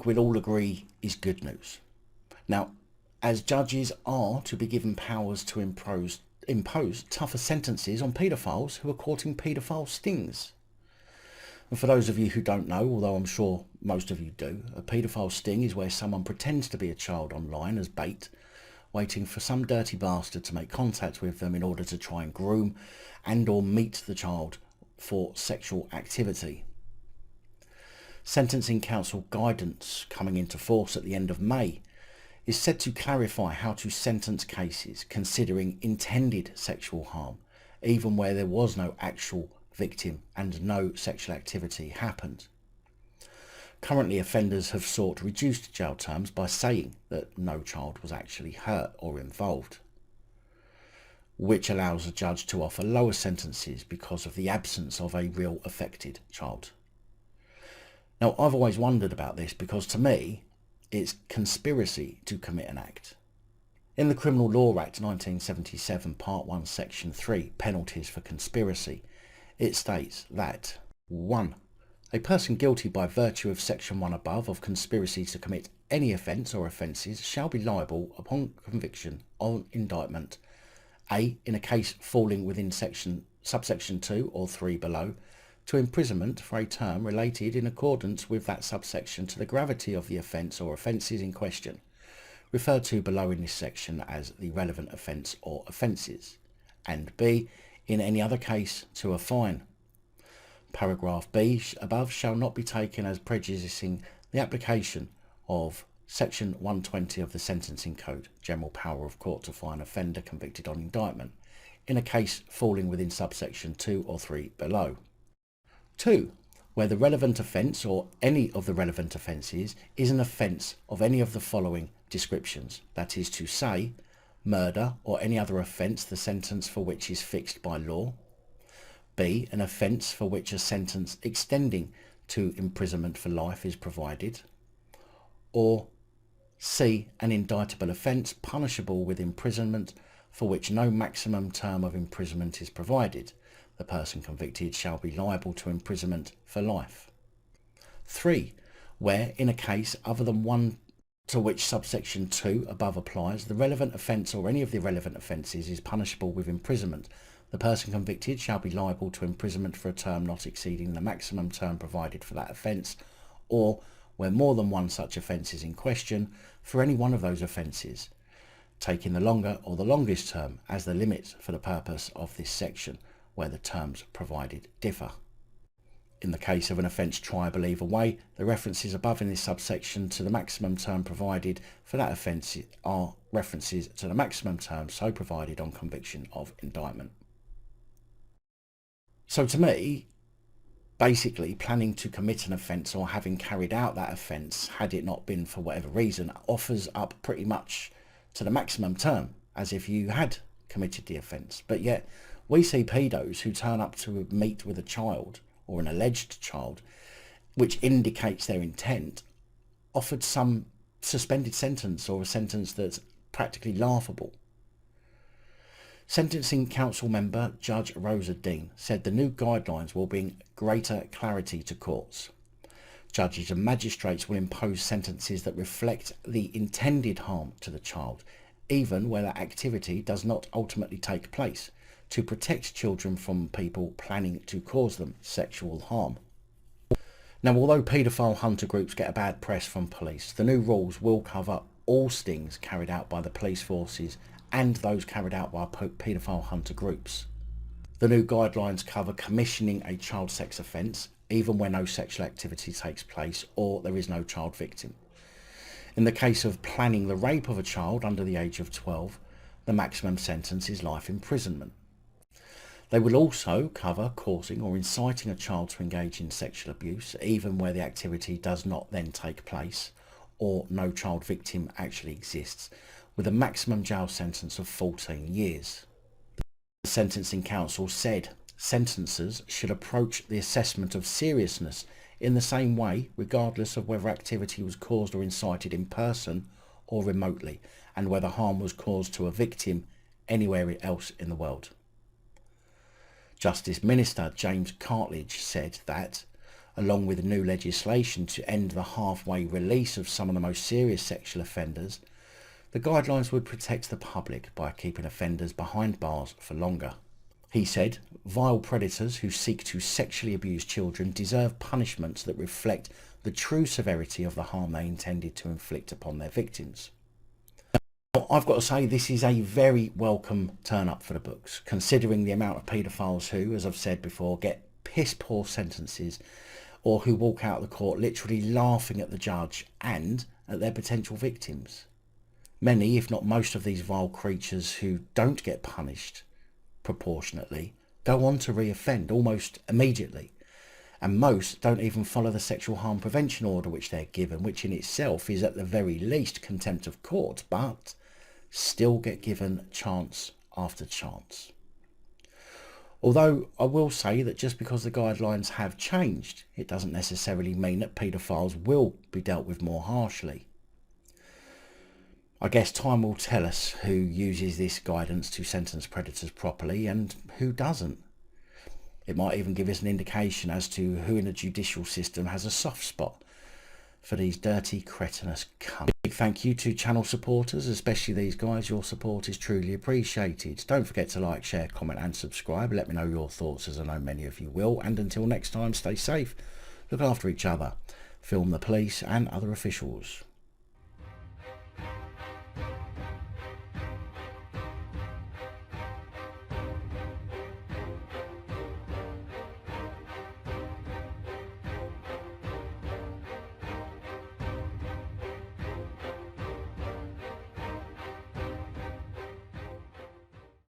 we'll all agree is good news. Now, as judges are to be given powers to impose tougher sentences on paedophiles who are courting paedophile stings. And for those of you who don't know, although I'm sure most of you do, a paedophile sting is where someone pretends to be a child online as bait, waiting for some dirty bastard to make contact with them in order to try and groom and or meet the child for sexual activity. Sentencing Council guidance coming into force at the end of May is said to clarify how to sentence cases considering intended sexual harm, even where there was no actual victim and no sexual activity happened. Currently, offenders have sought reduced jail terms by saying that no child was actually hurt or involved, which allows a judge to offer lower sentences because of the absence of a real affected child. Now, I've always wondered about this because to me, it's conspiracy to commit an act. In the Criminal Law Act 1977, Part 1, Section 3, Penalties for Conspiracy, it states that 1. A person guilty by virtue of Section 1 above of conspiracy to commit any offence or offences shall be liable upon conviction on indictment A. in a case falling within subsection 2 or 3 below, to imprisonment for a term related in accordance with that subsection to the gravity of the offence or offences in question, referred to below in this section as the relevant offence or offences, and B. in any other case to a fine. Paragraph B above shall not be taken as prejudicing the application of Section 120 of the Sentencing Code, general power of court to fine offender convicted on indictment, in a case falling within subsection 2 or 3 below. 2. Where the relevant offence or any of the relevant offences is an offence of any of the following descriptions, that is to say, murder or any other offence the sentence for which is fixed by law. B. An offence for which a sentence extending to imprisonment for life is provided. Or C. An indictable offence punishable with imprisonment for which no maximum term of imprisonment is provided. The person convicted shall be liable to imprisonment for life. 3. Where, in a case other than one to which subsection 2 above applies, the relevant offence or any of the relevant offences is punishable with imprisonment, the person convicted shall be liable to imprisonment for a term not exceeding the maximum term provided for that offence, or, where more than one such offence is in question, for any one of those offences, taking the longer or the longest term as the limit for the purpose of this section, where the terms provided differ. In the case of an offence triable either way, the references above in this subsection to the maximum term provided for that offence are references to the maximum term so provided on conviction of indictment. So to me, basically planning to commit an offence or having carried out that offence, had it not been for whatever reason, offers up pretty much to the maximum term as if you had committed the offence. But yet we see pedos who turn up to meet with a child or an alleged child, which indicates their intent, offered some suspended sentence or a sentence that's practically laughable. Sentencing Council member Judge Rosa Dean said the new guidelines will bring greater clarity to courts. Judges and magistrates will impose sentences that reflect the intended harm to the child, even where that activity does not ultimately take place, to protect children from people planning to cause them sexual harm. Now, although paedophile hunter groups get a bad press from police, the new rules will cover all stings carried out by the police forces and those carried out by paedophile hunter groups. The new guidelines cover commissioning a child sex offence, even where no sexual activity takes place or there is no child victim. In the case of planning the rape of a child under the age of 12, the maximum sentence is life imprisonment. They will also cover causing or inciting a child to engage in sexual abuse, even where the activity does not then take place or no child victim actually exists, with a maximum jail sentence of 14 years. The Sentencing Council said sentencers should approach the assessment of seriousness in the same way, regardless of whether activity was caused or incited in person or remotely, and whether harm was caused to a victim anywhere else in the world. Justice Minister James Cartledge said that along with new legislation to end the halfway release of some of the most serious sexual offenders, the guidelines would protect the public by keeping offenders behind bars for longer. He said, "Vile predators who seek to sexually abuse children deserve punishments that reflect the true severity of the harm they intended to inflict upon their victims." Now, I've got to say this is a very welcome turn up for the books, considering the amount of paedophiles who, as I've said before, get piss poor sentences or who walk out of the court literally laughing at the judge and at their potential victims. Many, if not most of these vile creatures who don't get punished proportionately, go on to re-offend almost immediately. And most don't even follow the sexual harm prevention order which they're given, which in itself is at the very least contempt of court, but still get given chance after chance. Although I will say that just because the guidelines have changed, it doesn't necessarily mean that paedophiles will be dealt with more harshly. I guess time will tell us who uses this guidance to sentence predators properly and who doesn't. It might even give us an indication as to who in the judicial system has a soft spot for these dirty, cretinous cunts. Big thank you to channel supporters, especially these guys. Your support is truly appreciated. Don't forget to like, share, comment and subscribe. Let me know your thoughts, as I know many of you will. And until next time, stay safe, look after each other, film the police and other officials.